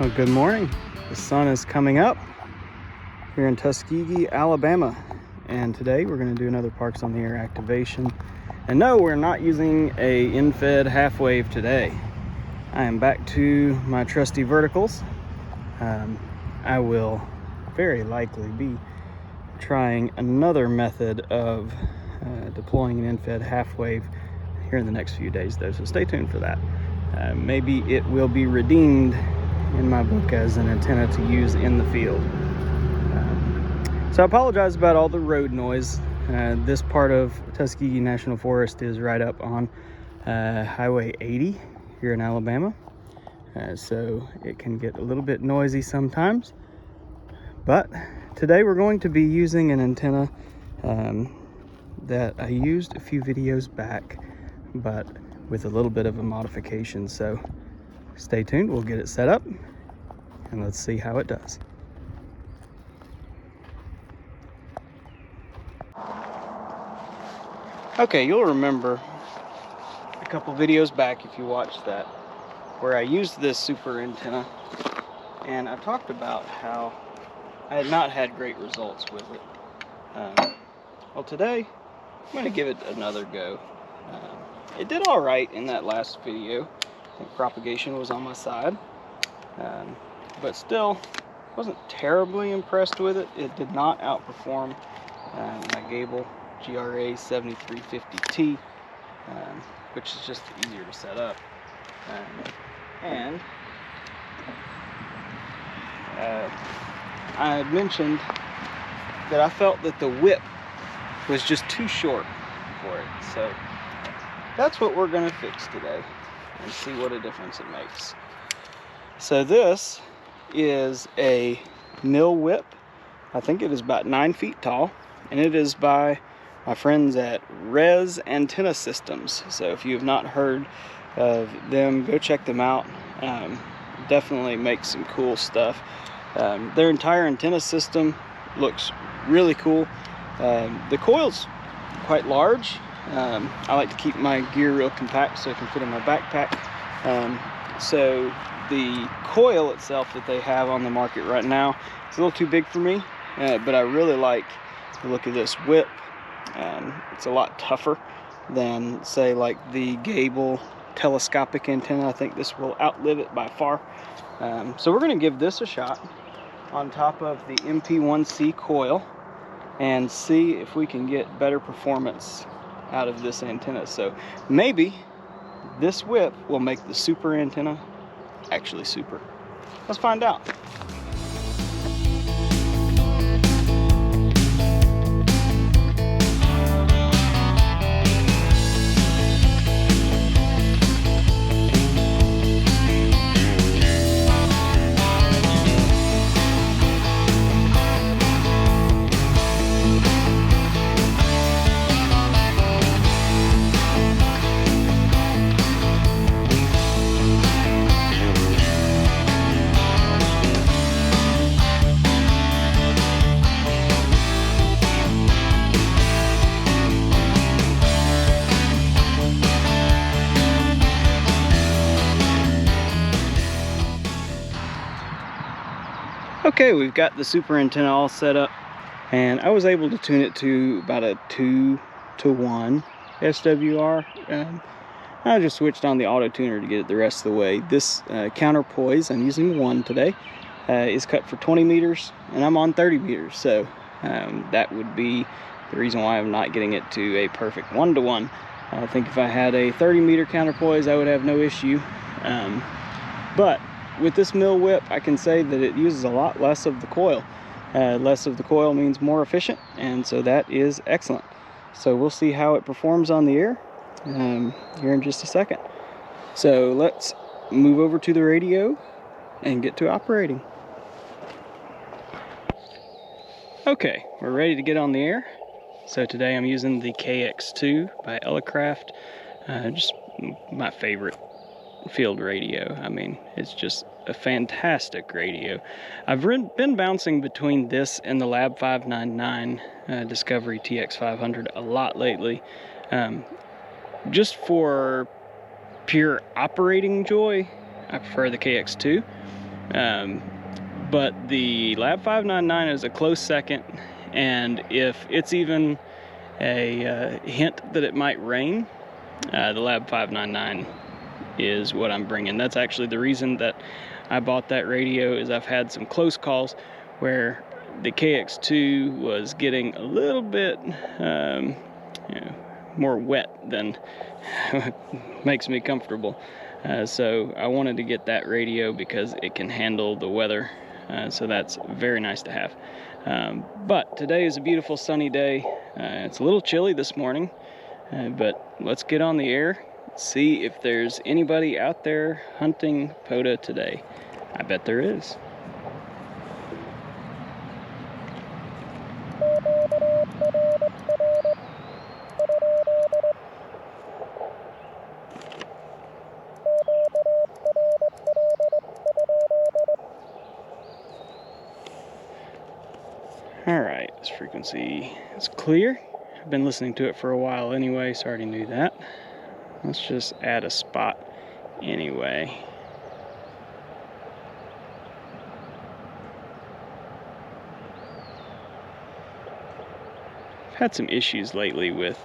Well, good morning. The sun is coming up here in Tuskegee, Alabama. And today we're going to do another Parks on the Air activation. And no, we're not using a in-fed half wave today. I am back to my trusty verticals. I will very likely be trying another method of deploying an in-fed half wave here in the next few days though, so stay tuned for that. Maybe it will be redeemed in my book as an antenna to use in the field. So I apologize about all the road noise. This part of Tuskegee National Forest is right up on Highway 80 here in Alabama. So it can get a little bit noisy sometimes. But today we're going to be using an antenna that I used a few videos back, but with a little bit of a modification. So stay tuned, we'll get it set up and let's see how it does. Okay, you'll remember a couple videos back, if you watched that, where I used this super antenna and I talked about how I had not had great results with it. Well, today I'm going to give it another go. It did all right in that last video. I think propagation was on my side, but still wasn't terribly impressed with it. It did not outperform my Gable GRA 7350T, which is just easier to set up. And I had mentioned that I felt that the whip was just too short for it. So that's what we're going to fix today and see what a difference it makes. So this is a mill whip. I think it is about 9 feet tall, and it is by my friends at REZ Antenna Systems. So if you have not heard of them, go check them out. Definitely make some cool stuff. Their entire antenna system looks really cool. The coil's quite large. I like to keep my gear real compact so it can fit in my backpack. So the coil itself that they have on the market right now is a little too big for me, but I really like the look of this whip. It's a lot tougher than, say, like the Gable telescopic antenna. I think this will outlive it by far. So we're going to give this a shot on top of the MP1C coil and see if we can get better performance out of this antenna. So maybe this whip will make the super antenna actually super. Let's find out. Okay, we've got the super antenna all set up, and I was able to tune it to about a 2-to-1 SWR. I just switched on the auto tuner to get it the rest of the way. This counterpoise, I'm using 1 today, is cut for 20 meters, and I'm on 30 meters, so that would be the reason why I'm not getting it to a perfect 1-to-1. I think if I had a 30-meter counterpoise, I would have no issue. But with this mill whip, I can say that it uses a lot less of the coil. Less of the coil means more efficient, and so that is excellent. So we'll see how it performs on the air here in just a second. So let's move over to the radio and get to operating. Okay, we're ready to get on the air. So today I'm using the KX2 by Elecraft, just my favorite field radio. I mean, it's just a fantastic radio. I've been bouncing between this and the Lab 599 Discovery TX500 a lot lately, just for pure operating joy. I prefer the KX2, But the Lab 599 is a close second, and if it's even a hint that it might rain, the Lab 599 is what I'm bringing. That's actually the reason that I bought that radio, is I've had some close calls where the KX2 was getting a little bit more wet than makes me comfortable. So I wanted to get that radio because it can handle the weather. So that's very nice to have. But today is a beautiful sunny day. It's a little chilly this morning, but let's get on the air, see if there's anybody out there hunting POTA today. I bet there is. Alright, this frequency is clear. I've been listening to it for a while anyway, so I already knew that. Let's just add a spot anyway. I've had some issues lately with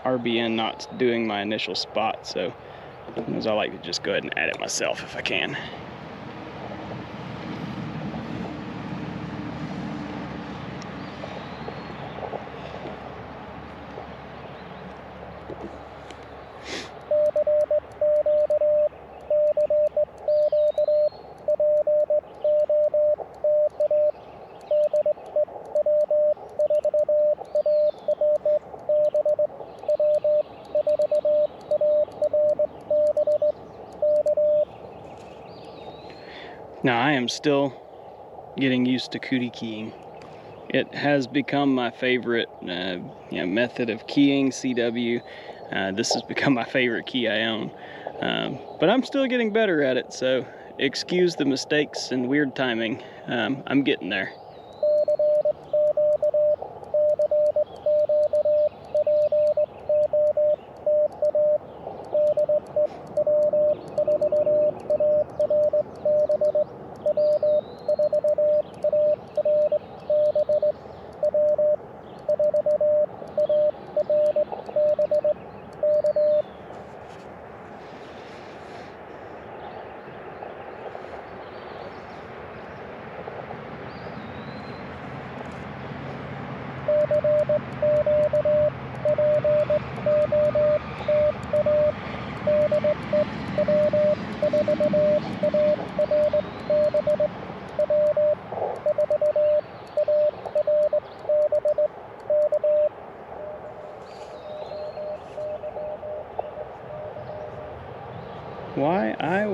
RBN not doing my initial spot, so sometimes I like to just go ahead and add it myself if I can. Now I am still getting used to cootie keying. It has become my favorite method of keying CW. This has become my favorite key I own. But I'm still getting better at it, so excuse the mistakes and weird timing. I'm getting there. Why? I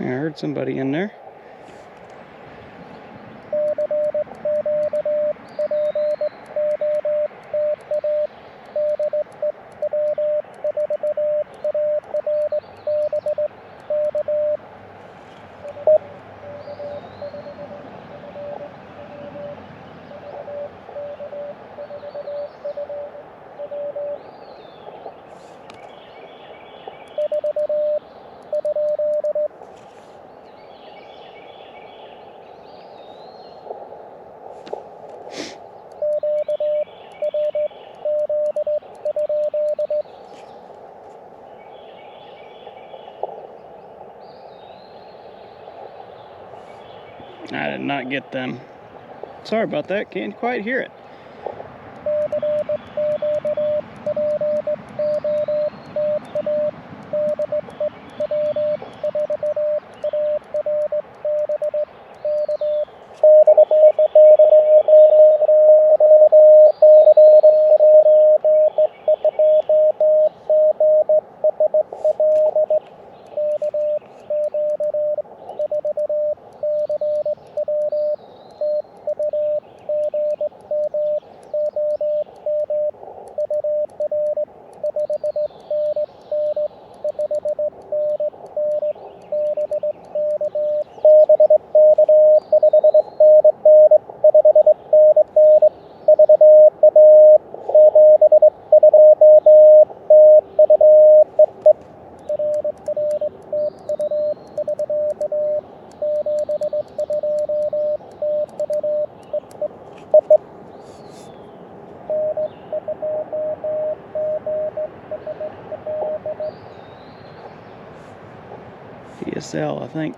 heard somebody in there. I did not get them. Sorry about that, can't quite hear it. PSL, I think.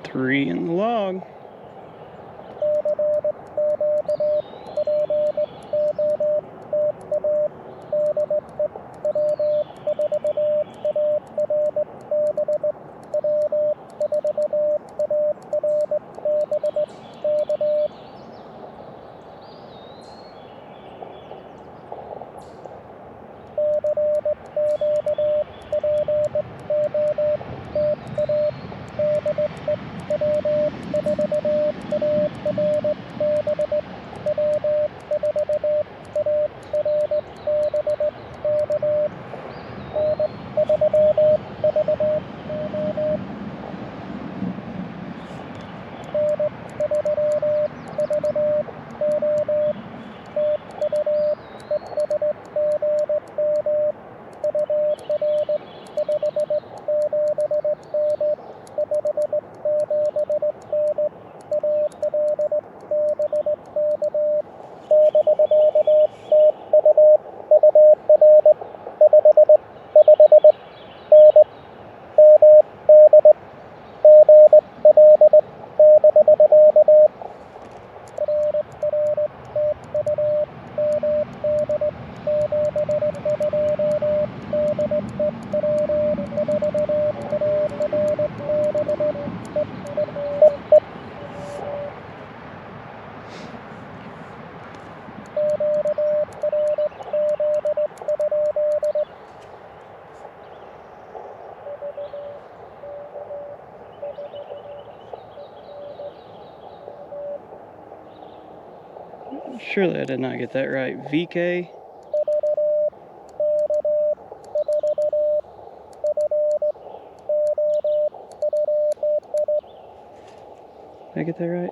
Three in the log. Surely I did not get that right. VK. Did I get that right?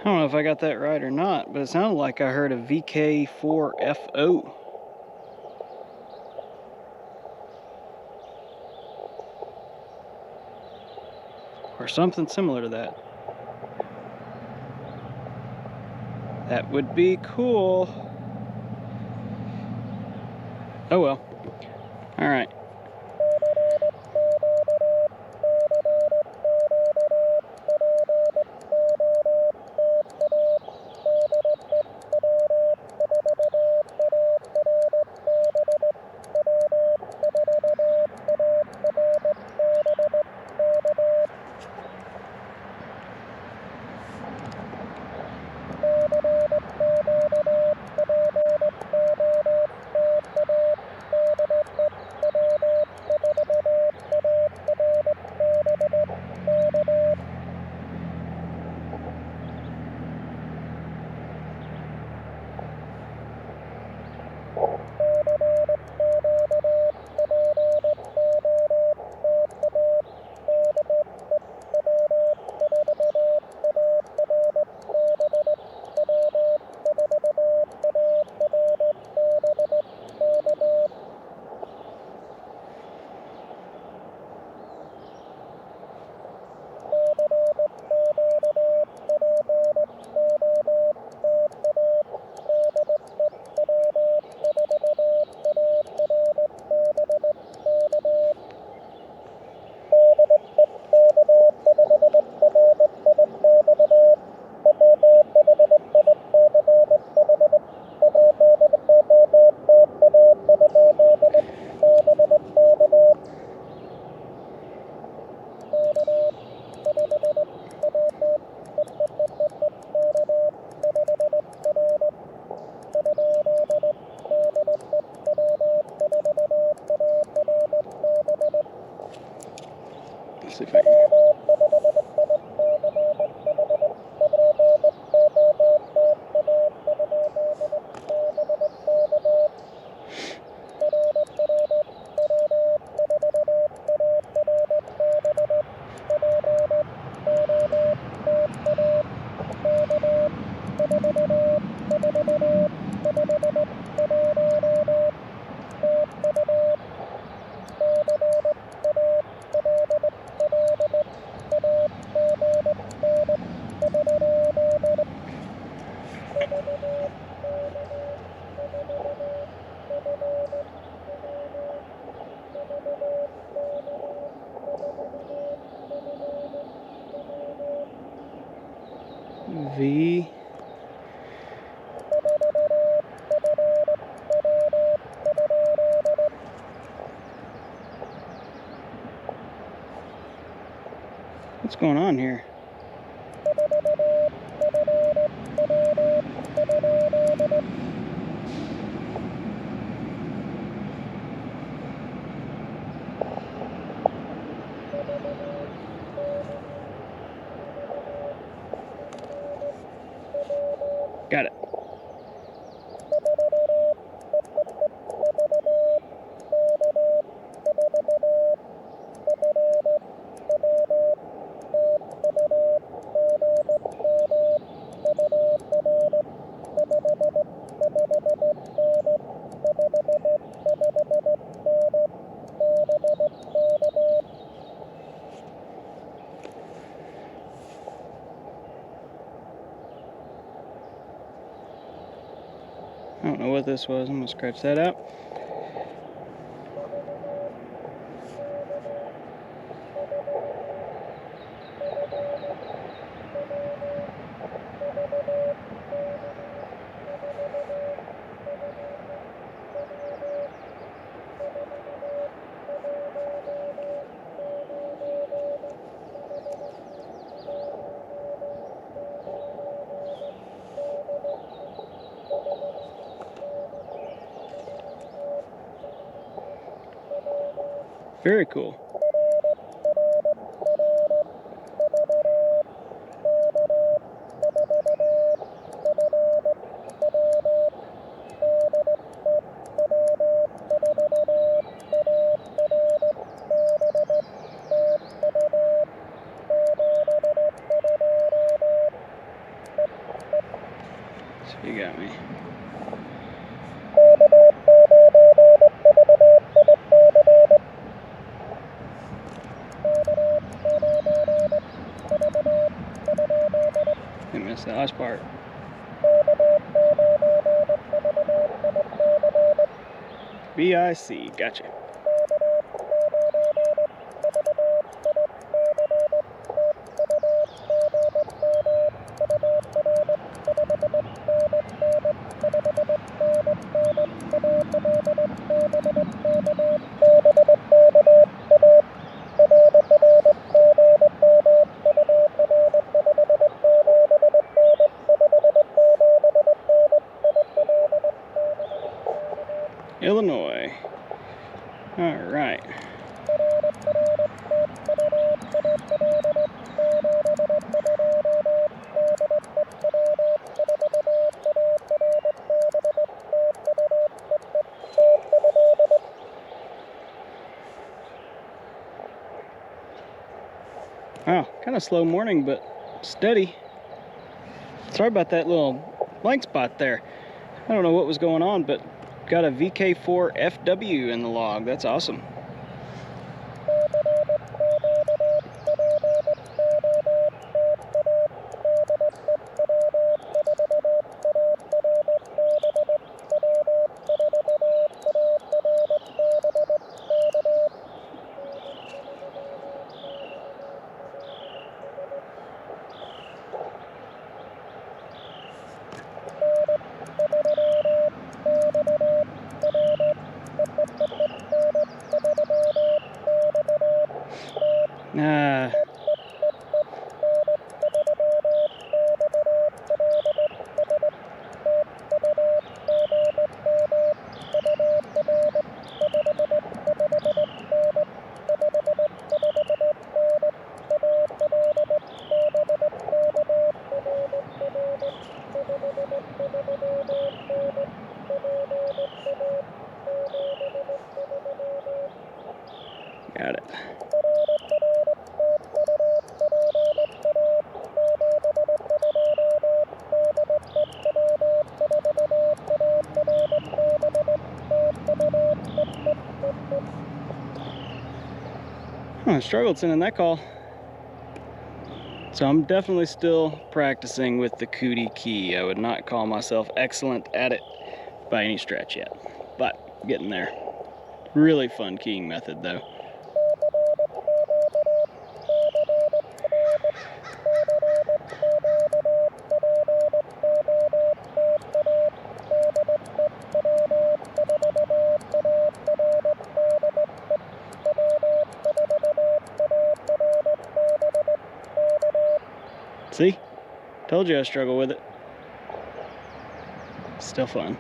I don't know if I got that right or not, but it sounded like I heard a VK4FO. or something similar to that. That would be cool. Oh well. All right. Let's see if I can. V. What's going on here? Got it. I don't know what this was. I'm gonna scratch that out. Very cool. So you got me. last part. BIC, gotcha. Illinois. All right. Wow, kind of slow morning, but steady. Sorry about that little blank spot there. I don't know what was going on, but got a VK4FW in the log. That's awesome. Got it. I struggled sending that call. So I'm definitely still practicing with the cootie key. I would not call myself excellent at it by any stretch yet, but getting there. Really fun keying method though. See? Told you I struggle with it. Still fun.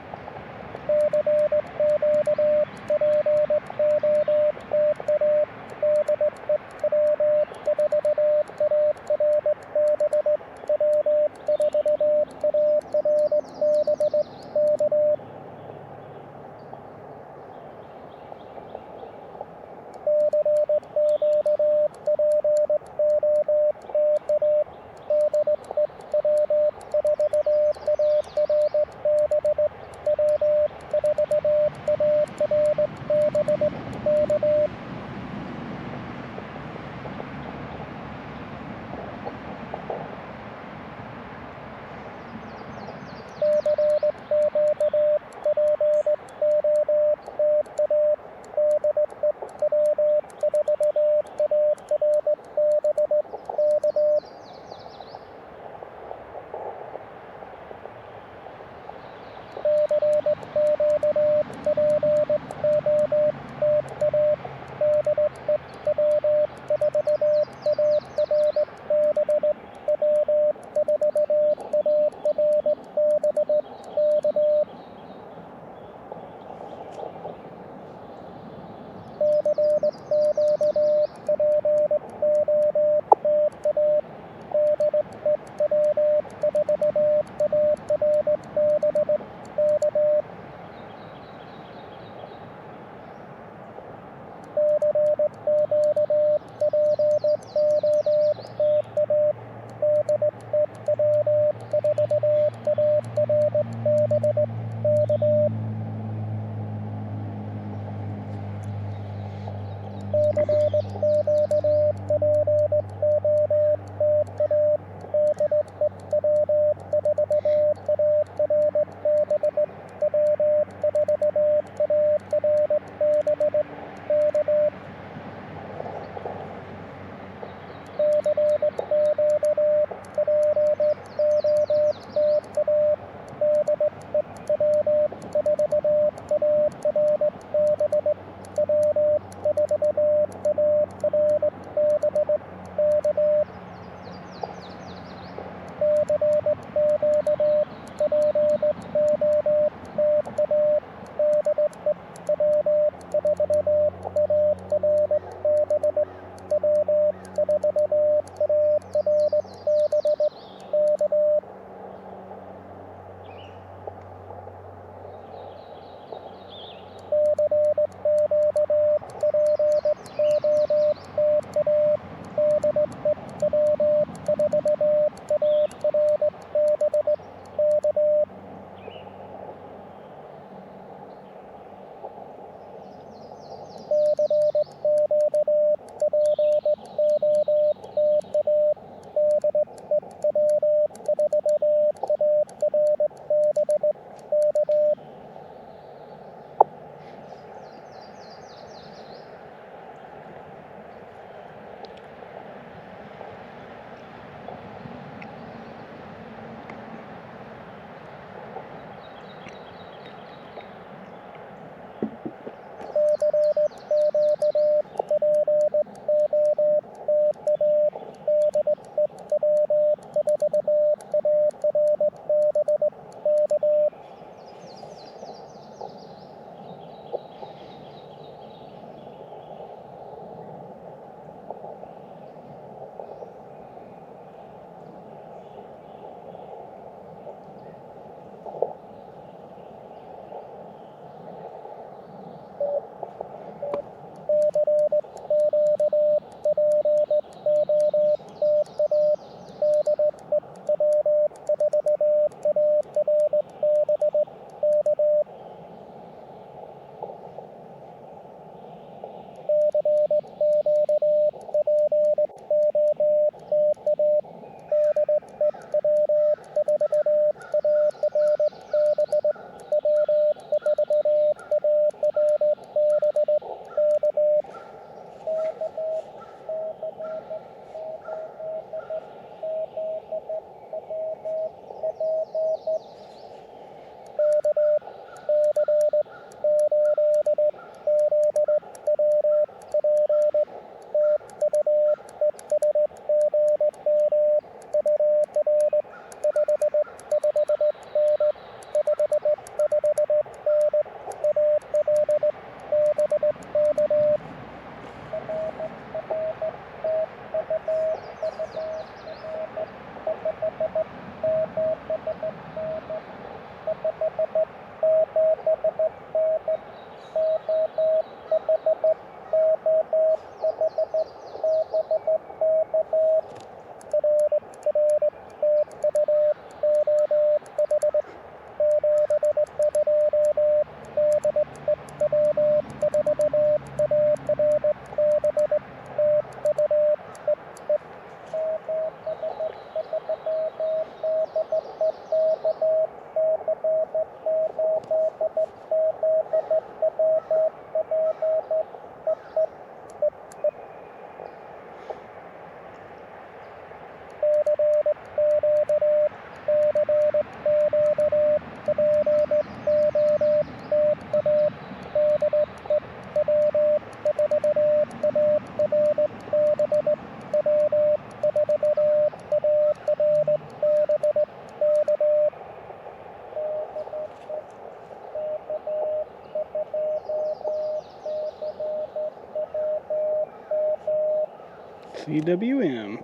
CWM.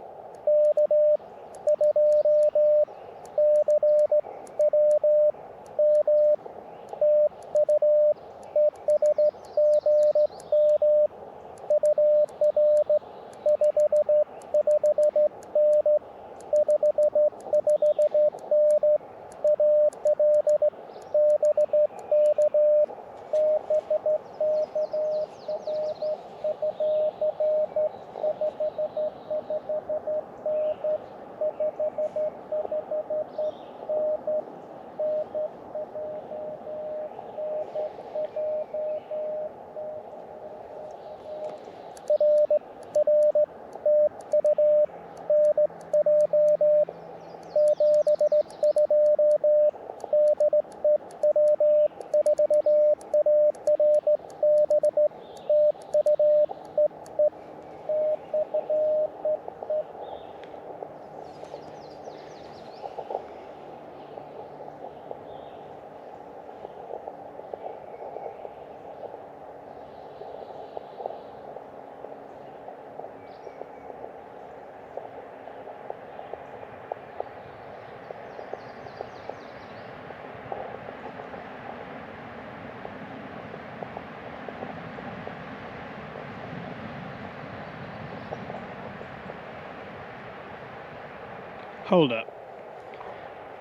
Hold up.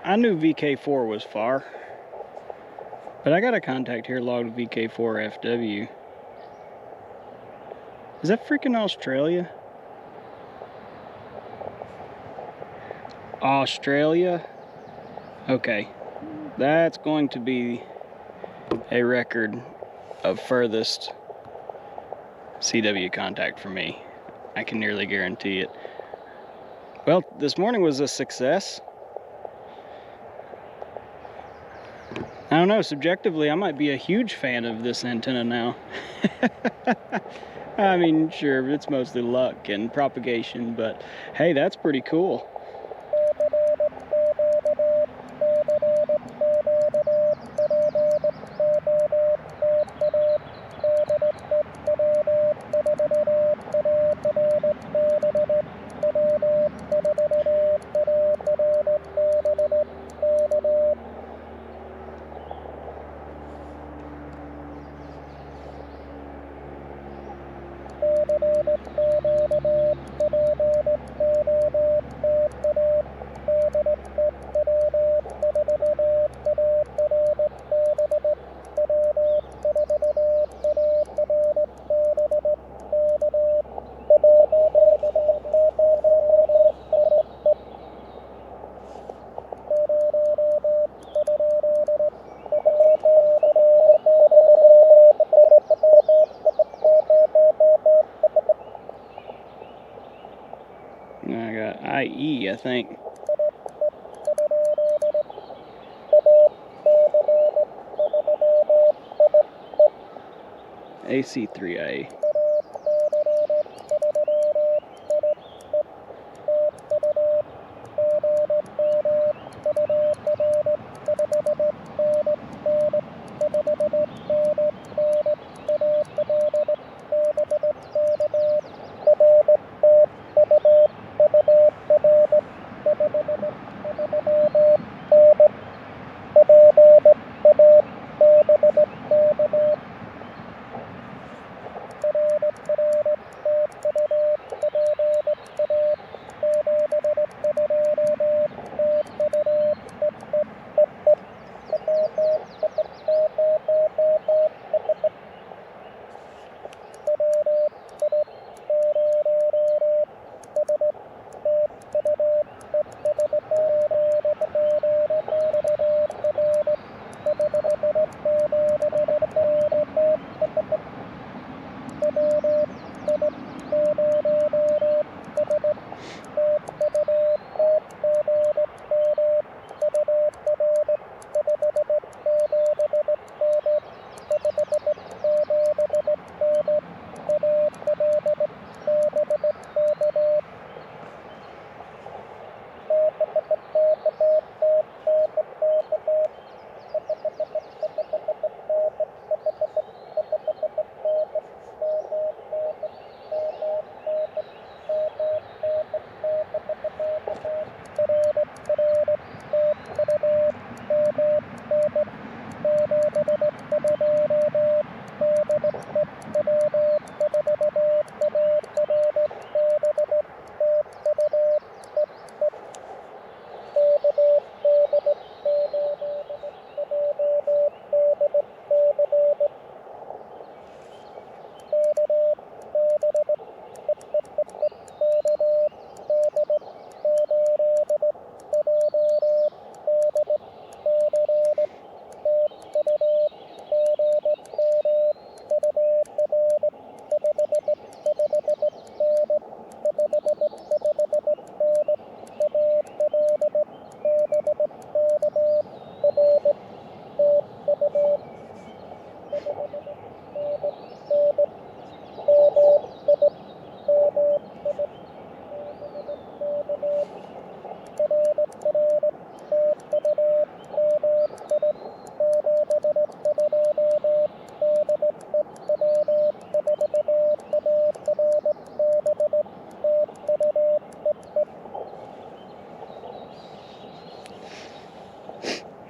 I knew VK4 was far, but I got a contact here logged VK4FW. Is that freaking Australia? Australia? Okay. That's going to be a record of furthest CW contact for me. I can nearly guarantee it. Well, this morning was a success. I don't know, subjectively, I might be a huge fan of this antenna now. I mean, sure, it's mostly luck and propagation, but hey, that's pretty cool. I got IE, I think. AC3IA.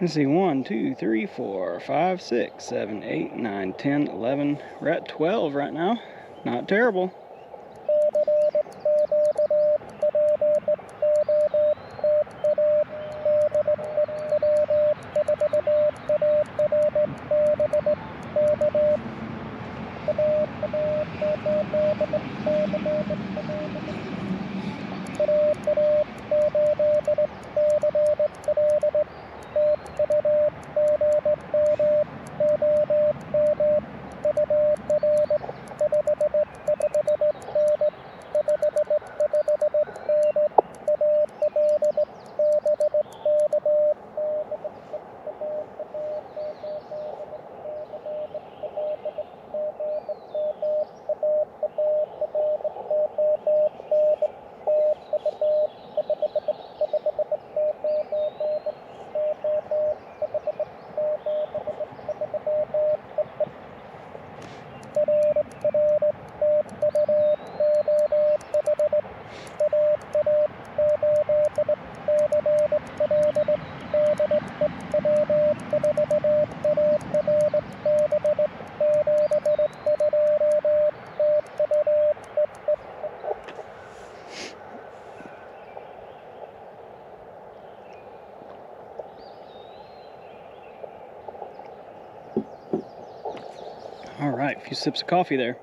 Let's see, 1, 2, 3, 4, 5, 6, 7, 8, 9, 10, 11. We're at 12 right now. Not terrible. All right, a few sips of coffee there.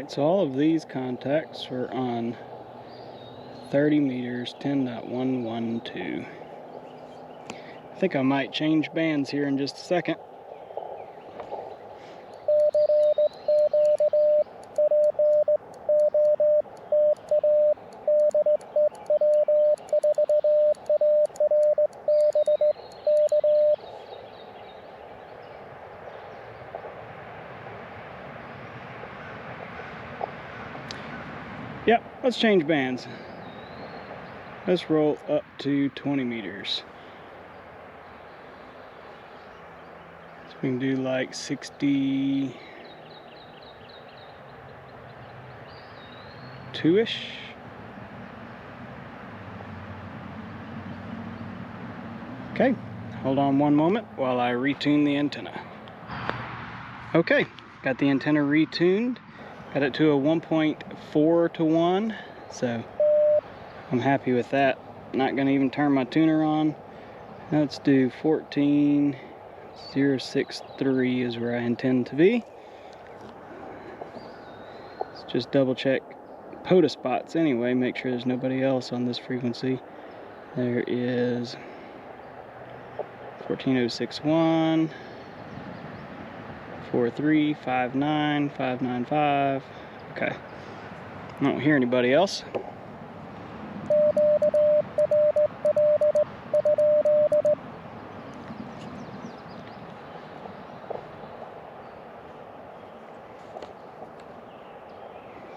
Alright, so all of these contacts were on 30 meters, 10.112. I think I might change bands here in just a second. Yep, let's change bands. Let's roll up to 20 meters. So we can do like 62-ish. Okay, hold on one moment while I retune the antenna. Okay, got the antenna retuned. Got it to a 1.4 to 1, so I'm happy with that. Not gonna even turn my tuner on. Let's do 14.063 is where I intend to be. Let's just double check POTA spots anyway, make sure there's nobody else on this frequency. There is 14.061, 4359, 595. Okay, I don't hear anybody else.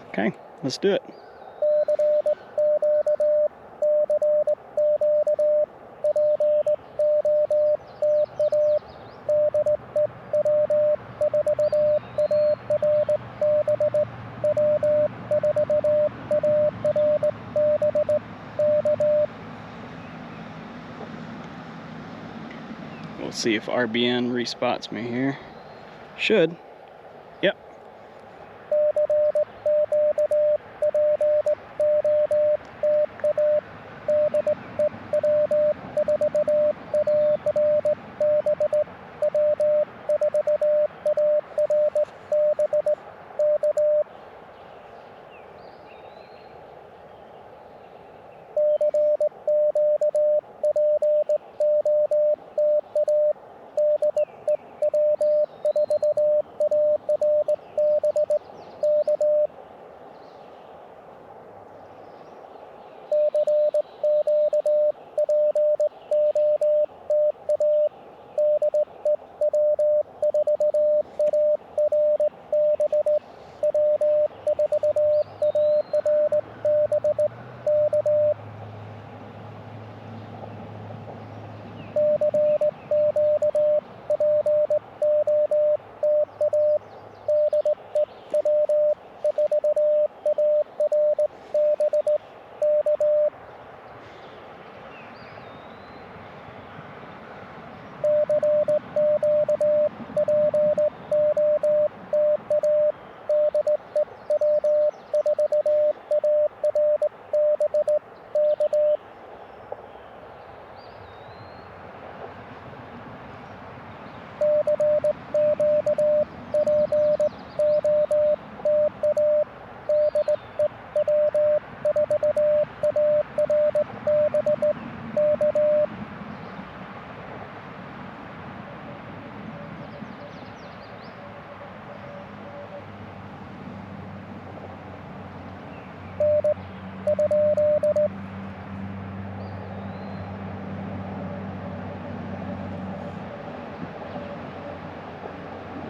Okay, let's do it. We'll see if RBN respots me here. Should. Yep.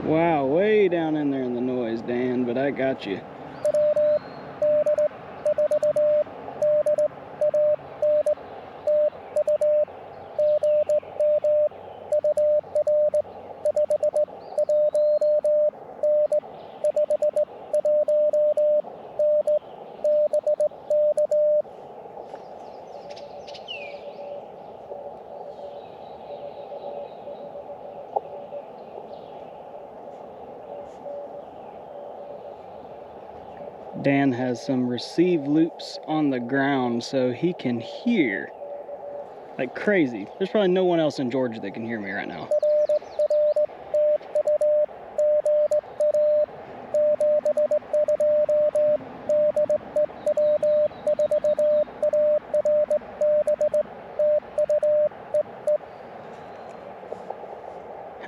Wow, way down in there in the noise, Dan, but I got you. Dan has some receive loops on the ground so he can hear like crazy. There's probably no one else in Georgia that can hear me right now.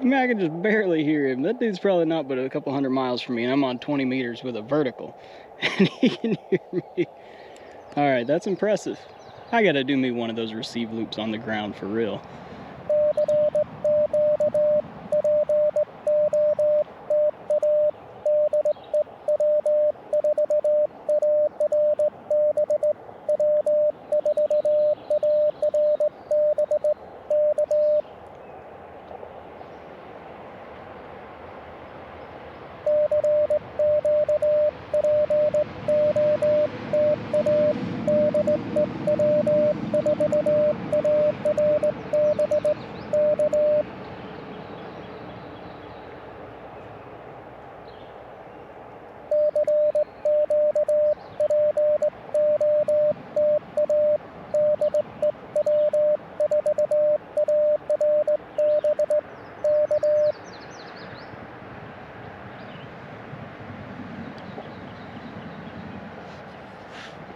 mean, I can just barely hear him. That dude's probably not but a couple 100 miles from me, and I'm on 20 meters with a vertical, and he can hear me. All right, that's impressive. I gotta do me one of those receive loops on the ground for real.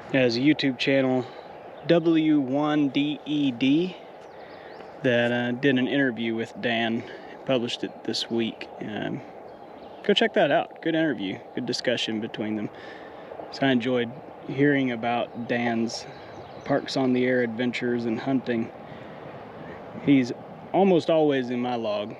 There's a YouTube channel, W1DED, that did an interview with Dan, published it this week. Go check that out. Good interview, good discussion between them. So I enjoyed hearing about Dan's parks on the air adventures and hunting. He's almost always in my log.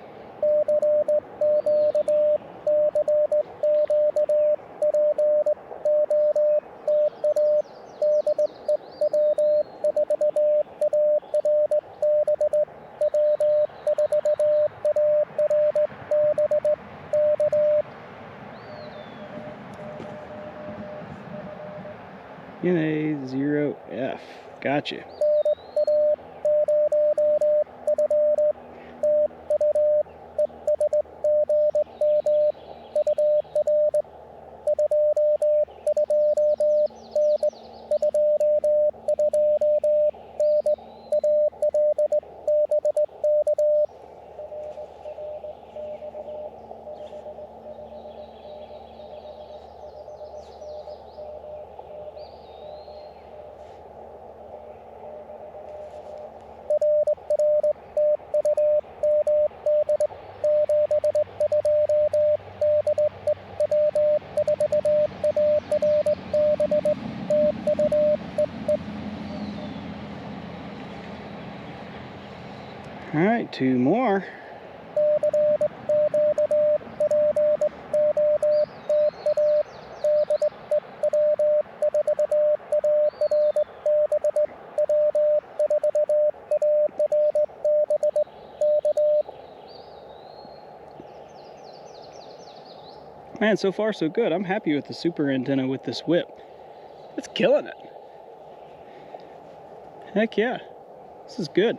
N3ZN Gotcha. All right, two more. Man, so far so good. I'm happy with the super antenna with this whip. It's killing it. Heck yeah, this is good.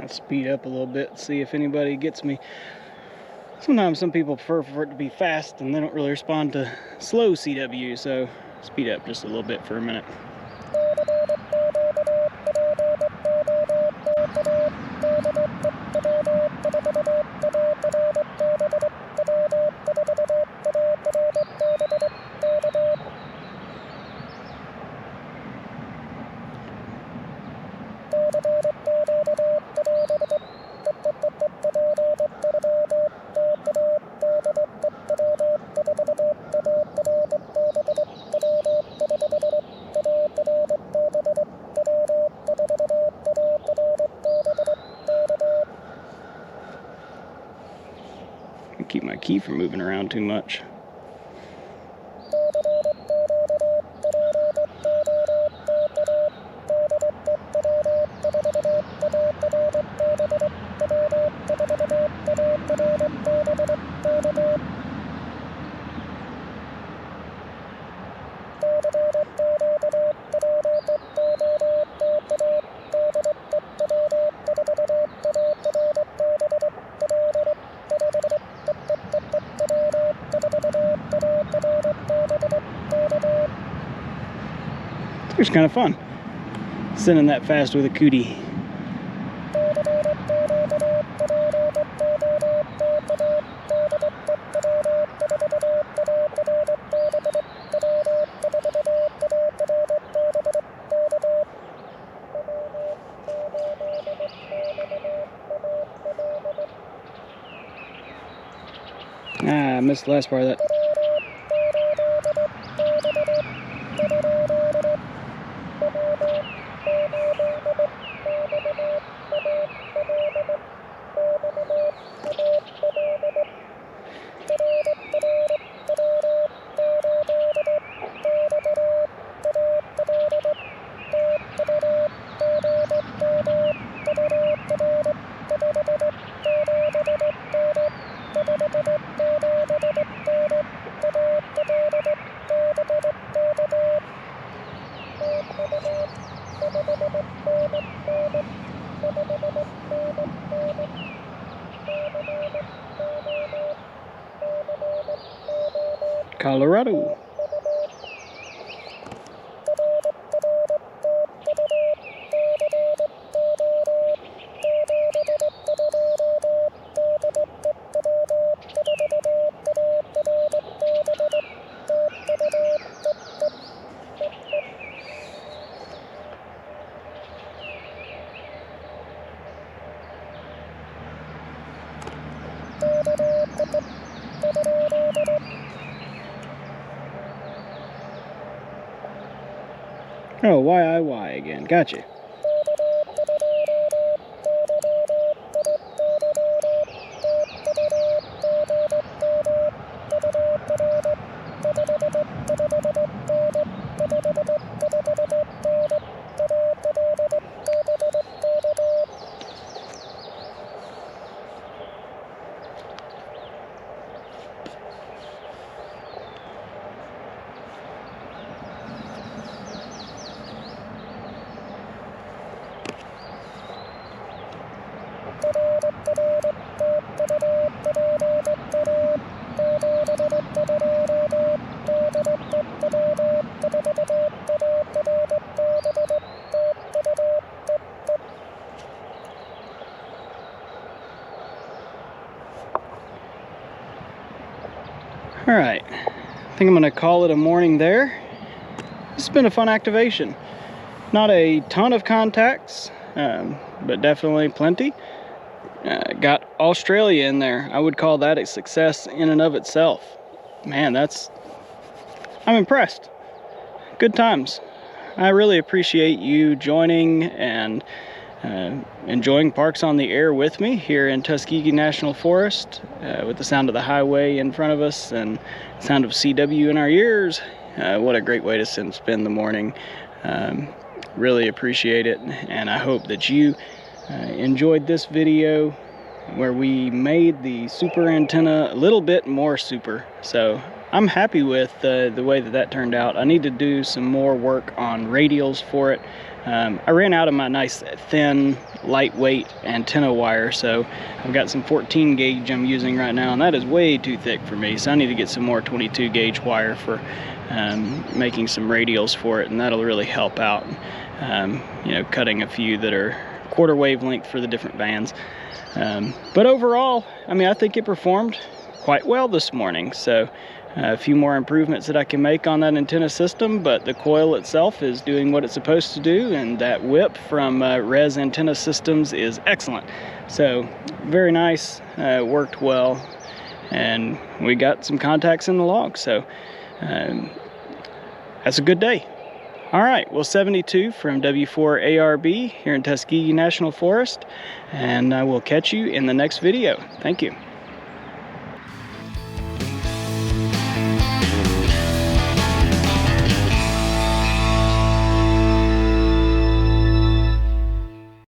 I'll speed up a little bit, see if anybody gets me. Sometimes some people prefer for it to be fast and they don't really respond to slow CW, so speed up just a little bit for a minute. Keep my key from moving around too much. It's kind of fun sending that fast with a cootie. I missed the last part of that. Colorado. Oh, why again? Gotcha. All right, I think I'm gonna call it a morning there. This has been a fun activation. Not a ton of contacts, but definitely plenty. Got Australia in there. I would call that a success in and of itself. Man, I'm impressed. Good times. I really appreciate you joining and enjoying Parks on the Air with me here in Tuskegee National Forest, with the sound of the highway in front of us and the sound of CW in our ears. What a great way to spend the morning. Really appreciate it, and I hope that you enjoyed this video where we made the super antenna a little bit more super. So I'm happy with the way that turned out. I need to do some more work on radials for it. I ran out of my nice thin lightweight antenna wire, so I've got some 14 gauge I'm using right now, and that is way too thick for me, so I need to get some more 22 gauge wire for making some radials for it, and that'll really help out, you know, cutting a few that are quarter wavelength for the different bands. But overall, I mean, I think it performed quite well this morning, so a few more improvements that I can make on that antenna system, but the coil itself is doing what it's supposed to do, and that whip from REZ Antenna Systems is excellent. So very nice, worked well, and we got some contacts in the log, so that's a good day. All right, well, 72 from W4ARB here in Tuskegee National Forest, and I will catch you in the next video. Thank you.